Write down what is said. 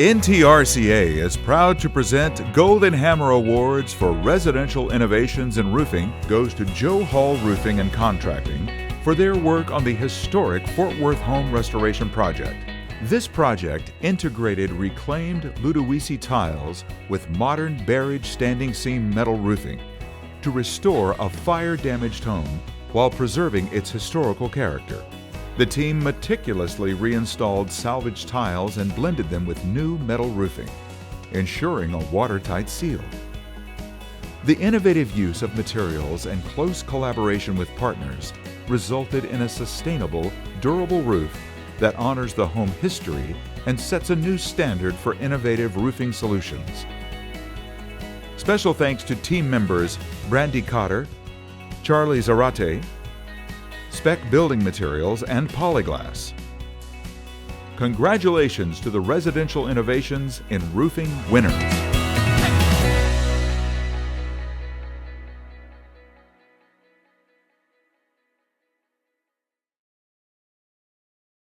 NTRCA is proud to present Golden Hammer Awards for Residential Innovations in Roofing goes to Joe Hall Roofing and Contracting for their work on the historic Fort Worth Home Restoration Project. This project integrated reclaimed Ludowici tiles with modern Barrage standing seam metal roofing to restore a fire-damaged home while preserving its historical character. The team meticulously reinstalled salvaged tiles and blended them with new metal roofing, ensuring a watertight seal. The innovative use of materials and close collaboration with partners resulted in a sustainable, durable roof that honors the home history and sets a new standard for innovative roofing solutions. Special thanks to team members Brandy Cotter, Charlie Zarate, Spec Building Materials, and Polyglass. Congratulations to the Residential Innovations in Roofing winners.